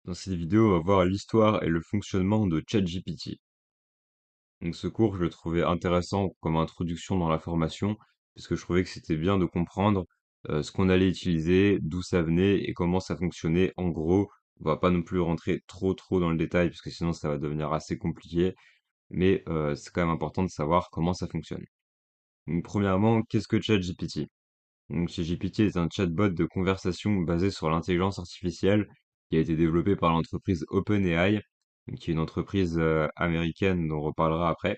Dans cette vidéo, on va voir l'histoire et le fonctionnement de ChatGPT. Donc ce cours, je le trouvais intéressant comme introduction dans la formation, parce que je trouvais que c'était bien de comprendre ce qu'on allait utiliser, d'où ça venait et comment ça fonctionnait. En gros, on va pas non plus rentrer trop dans le détail, parce que sinon ça va devenir assez compliqué, mais c'est quand même important de savoir comment ça fonctionne. Donc premièrement, qu'est-ce que ChatGPT? Donc ChatGPT est un chatbot de conversation basé sur l'intelligence artificielle qui a été développé par l'entreprise OpenAI, donc qui est une entreprise américaine dont on reparlera après.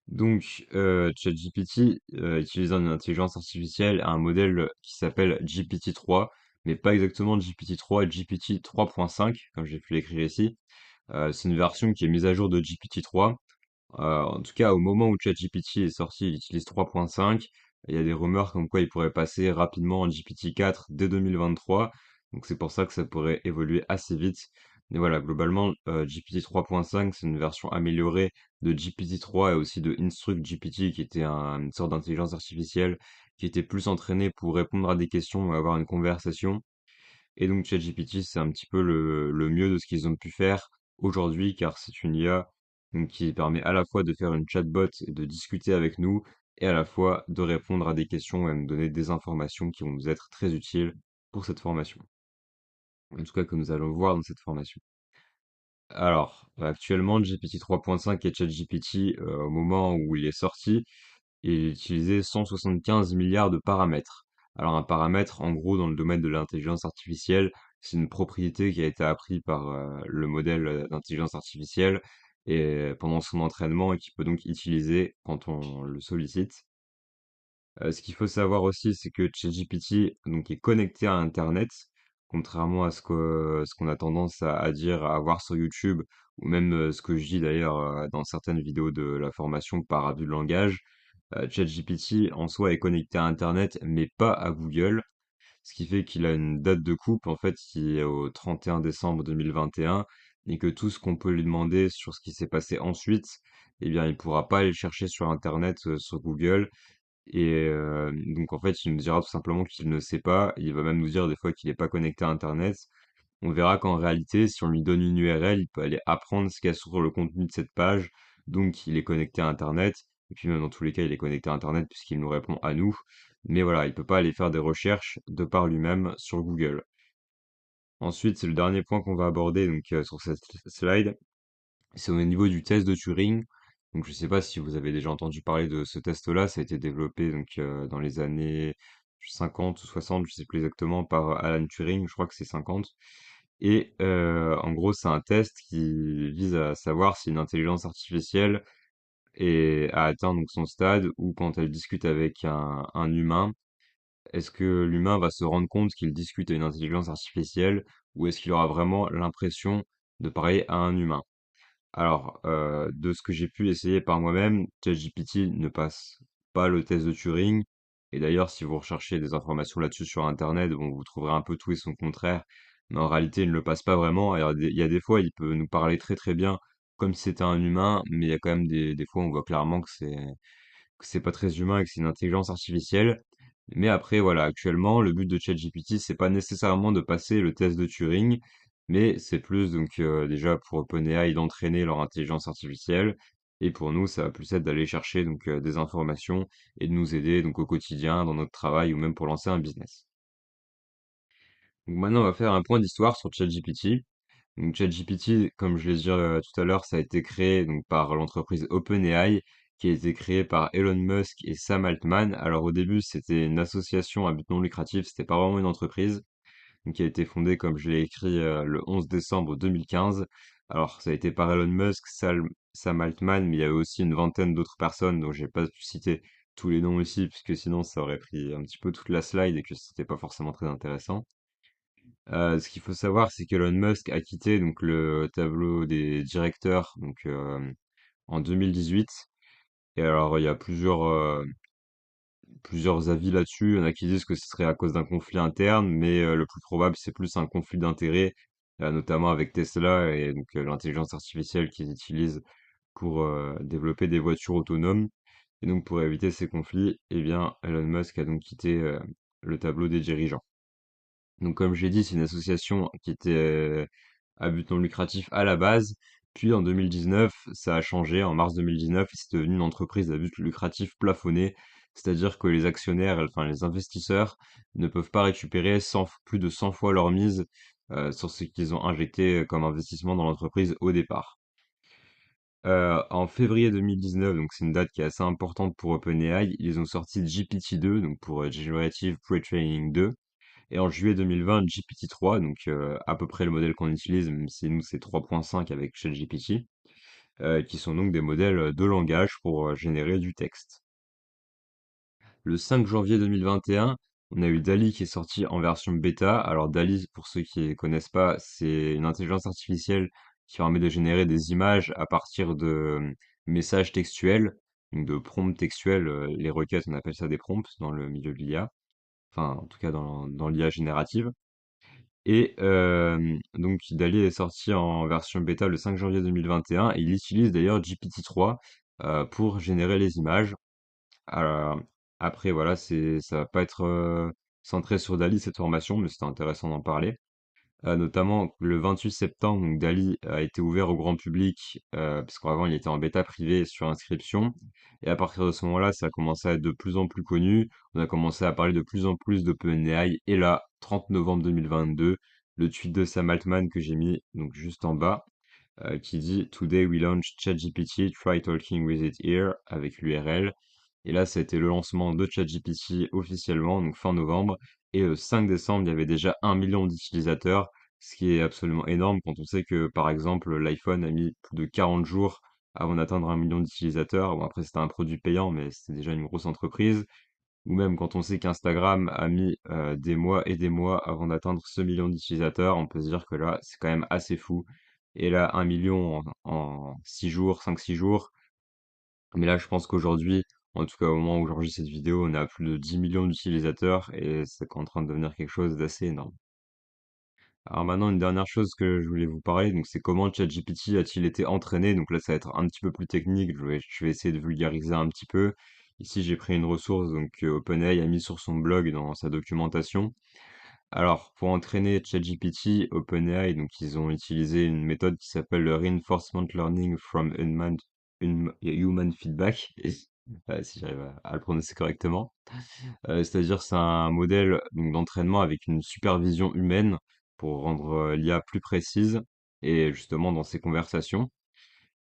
Donc ChatGPT utilise une intelligence artificielle, un modèle qui s'appelle GPT-3, mais pas exactement GPT-3, GPT 3.5, comme j'ai pu l'écrire ici. C'est une version qui est mise à jour de GPT-3. En tout cas, au moment où ChatGPT est sorti, il utilise 3.5. Il y a des rumeurs comme quoi il pourrait passer rapidement en GPT-4 dès 2023. Donc c'est pour ça que ça pourrait évoluer assez vite. Mais voilà, globalement, GPT 3.5, c'est une version améliorée de GPT-3 et aussi de Instruct GPT, qui était une sorte d'intelligence artificielle qui était plus entraînée pour répondre à des questions et avoir une conversation. Et donc ChatGPT, c'est un petit peu le mieux de ce qu'ils ont pu faire aujourd'hui, car c'est une IA donc, qui permet à la fois de faire une chatbot et de discuter avec nous, et à la fois de répondre à des questions et nous donner des informations qui vont nous être très utiles pour cette formation. En tout cas, que nous allons voir dans cette formation. Alors, actuellement, GPT 3.5 et ChatGPT, au moment où il est sorti, il utilisait 175 milliards de paramètres. Alors un paramètre, en gros, dans le domaine de l'intelligence artificielle, c'est une propriété qui a été apprise par le modèle d'intelligence artificielle et pendant son entraînement et qui peut donc utiliser quand on le sollicite. Ce qu'il faut savoir aussi, c'est que ChatGPT donc est connecté à Internet, contrairement à ce qu'on a tendance à dire, à voir sur YouTube, ou même ce que je dis d'ailleurs dans certaines vidéos de la formation par abus de langage. ChatGPT en soi est connecté à Internet, mais pas à Google, ce qui fait qu'il a une date de coupe en fait qui est au 31 décembre 2021 et que tout ce qu'on peut lui demander sur ce qui s'est passé ensuite, eh bien il pourra pas aller le chercher sur Internet, sur Google et donc en fait, il nous dira tout simplement qu'il ne sait pas. Il va même nous dire des fois qu'il n'est pas connecté à Internet. On verra qu'en réalité, si on lui donne une URL, il peut aller apprendre ce qu'il y a sur le contenu de cette page. Donc il est connecté à Internet. Et puis même dans tous les cas, il est connecté à Internet puisqu'il nous répond à nous. Mais voilà, il peut pas aller faire des recherches de par lui-même sur Google. Ensuite, c'est le dernier point qu'on va aborder donc sur cette slide. C'est au niveau du test de Turing. Donc, je ne sais pas si vous avez déjà entendu parler de ce test-là. Ça a été développé donc dans les années 50 ou 60, je sais plus exactement, par Alan Turing. Je crois que c'est 50. Et en gros, c'est un test qui vise à savoir si une intelligence artificielle a atteint donc son stade ou quand elle discute avec un humain, est-ce que l'humain va se rendre compte qu'il discute à une intelligence artificielle ou est-ce qu'il aura vraiment l'impression de parler à un humain? Alors, de ce que j'ai pu essayer par moi-même, ChatGPT ne passe pas le test de Turing. Et d'ailleurs, si vous recherchez des informations là-dessus sur Internet, bon, vous trouverez un peu tout et son contraire. Mais en réalité, il ne le passe pas vraiment. Il y a des fois, il peut nous parler très très bien, comme si c'était un humain, mais il y a quand même des fois, on voit clairement que c'est pas très humain et que c'est une intelligence artificielle. Mais après, voilà, actuellement, le but de ChatGPT, c'est pas nécessairement de passer le test de Turing, mais c'est plus donc déjà pour OpenAI d'entraîner leur intelligence artificielle. Et pour nous, ça va plus être d'aller chercher donc des informations et de nous aider donc au quotidien, dans notre travail ou même pour lancer un business. Donc maintenant, on va faire un point d'histoire sur ChatGPT. Donc ChatGPT, comme je l'ai dit tout à l'heure, ça a été créé donc par l'entreprise OpenAI, qui a été créée par Elon Musk et Sam Altman. Alors au début, c'était une association à but non lucratif, c'était pas vraiment une entreprise, donc qui a été fondée, comme je l'ai écrit, le 11 décembre 2015. Alors ça a été par Elon Musk, Sam Altman, mais il y avait aussi une vingtaine d'autres personnes dont j'ai pas pu citer tous les noms ici, puisque sinon ça aurait pris un petit peu toute la slide et que c'était pas forcément très intéressant. Ce qu'il faut savoir, c'est qu'Elon Musk a quitté donc le tableau des directeurs donc en 2018. Et alors il y a plusieurs avis là-dessus. Il y en a qui disent que ce serait à cause d'un conflit interne, mais le plus probable c'est plus un conflit d'intérêts, notamment avec Tesla et donc l'intelligence artificielle qu'ils utilisent pour développer des voitures autonomes. Et donc pour éviter ces conflits, eh bien Elon Musk a donc quitté le tableau des dirigeants. Donc comme j'ai dit, c'est une association qui était à but non lucratif à la base. Puis en 2019, ça a changé, en mars 2019, et c'est devenu une entreprise à but lucratif plafonné. C'est-à-dire que les actionnaires, enfin les investisseurs, ne peuvent pas récupérer plus de 100 fois leur mise sur ce qu'ils ont injecté comme investissement dans l'entreprise au départ. En février 2019, donc c'est une date qui est assez importante pour OpenAI, ils ont sorti GPT-2, donc pour Generative Pre-training 2. Et en juillet 2020, GPT-3, donc à peu près le modèle qu'on utilise, même si nous c'est 3.5 avec ChatGPT, qui sont donc des modèles de langage pour générer du texte. Le 5 janvier 2021, on a eu DALL-E qui est sorti en version bêta. Alors DALL-E, pour ceux qui ne connaissent pas, c'est une intelligence artificielle qui permet de générer des images à partir de messages textuels, donc de prompts textuels. Les requêtes, on appelle ça des prompts dans le milieu de l'IA, enfin en tout cas dans l'IA générative. Et donc DALL-E est sorti en version bêta le 5 janvier 2021 et il utilise d'ailleurs GPT-3 pour générer les images. Alors, après voilà, ça va pas être centré sur DALL-E cette formation, mais c'était intéressant d'en parler. Notamment le 28 septembre, donc DALL-E a été ouvert au grand public, parce qu'avant il était en bêta privée sur inscription. Et à partir de ce moment-là, ça a commencé à être de plus en plus connu. On a commencé à parler de plus en plus d'OpenAI. Et là, 30 novembre 2022, le tweet de Sam Altman que j'ai mis donc juste en bas, qui dit Today we launch ChatGPT, try talking with it here, avec l'URL. Et là, ça a été le lancement de ChatGPT officiellement, donc fin novembre. Et le 5 décembre, il y avait déjà 1 million d'utilisateurs, ce qui est absolument énorme quand on sait que, par exemple, l'iPhone a mis plus de 40 jours avant d'atteindre 1 million d'utilisateurs. Bon, après, c'était un produit payant, mais c'était déjà une grosse entreprise. Ou même quand on sait qu'Instagram a mis des mois et des mois avant d'atteindre ce million d'utilisateurs, on peut se dire que là, c'est quand même assez fou. Et là, 1 million en 6 jours, 5-6 jours. Mais là, je pense qu'aujourd'hui, en tout cas au moment où j'enregistre cette vidéo, on a plus de 10 millions d'utilisateurs et c'est en train de devenir quelque chose d'assez énorme. Alors maintenant, une dernière chose que je voulais vous parler, donc c'est comment ChatGPT a-t-il été entraîné. Donc là, ça va être un petit peu plus technique, je vais essayer de vulgariser un petit peu. Ici, j'ai pris une ressource donc que OpenAI a mis sur son blog dans sa documentation. Alors, pour entraîner ChatGPT, OpenAI, donc ils ont utilisé une méthode qui s'appelle le Reinforcement Learning from Human Feedback, si j'arrive à le prononcer correctement. C'est-à-dire c'est un modèle donc, d'entraînement avec une supervision humaine pour rendre l'IA plus précise et justement dans ses conversations.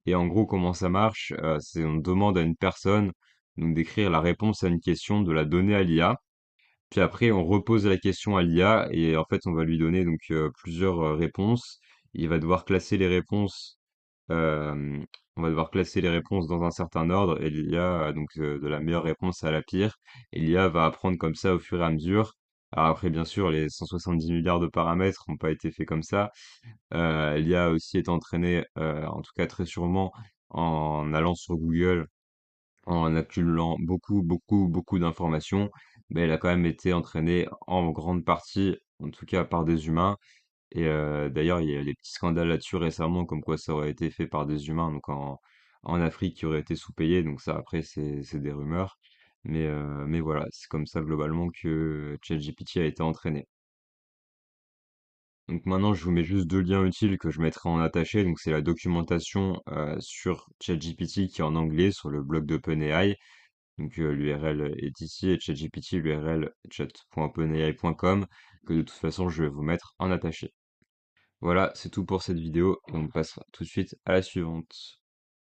Et en gros, comment ça marche? C'est on demande à une personne donc d'écrire la réponse à une question, de la donner à l'IA. Puis après, on repose la question à l'IA et en fait, on va lui donner donc plusieurs réponses. Il va devoir classer les réponses. euh, on va devoir classer les réponses dans un certain ordre et l'IA donc de la meilleure réponse à la pire. Et l'IA va apprendre comme ça au fur et à mesure. Alors après, bien sûr, les 170 milliards de paramètres n'ont pas été faits comme ça. L'IA a aussi été entraînée, en tout cas très sûrement, en allant sur Google en accumulant beaucoup, beaucoup, beaucoup d'informations, mais elle a quand même été entraînée en grande partie, en tout cas par des humains. Et d'ailleurs, il y a des petits scandales là-dessus récemment, comme quoi ça aurait été fait par des humains, donc en Afrique, qui auraient été sous-payés. Donc ça, après, c'est des rumeurs. Mais voilà, c'est comme ça globalement que ChatGPT a été entraîné. Donc maintenant, je vous mets juste deux liens utiles que je mettrai en attaché. Donc c'est la documentation sur ChatGPT qui est en anglais sur le blog d'OpenAI. Donc l'URL est ici et ChatGPT, l'URL chat.openai.com, que de toute façon je vais vous mettre en attaché. Voilà, c'est tout pour cette vidéo et on passe tout de suite à la suivante.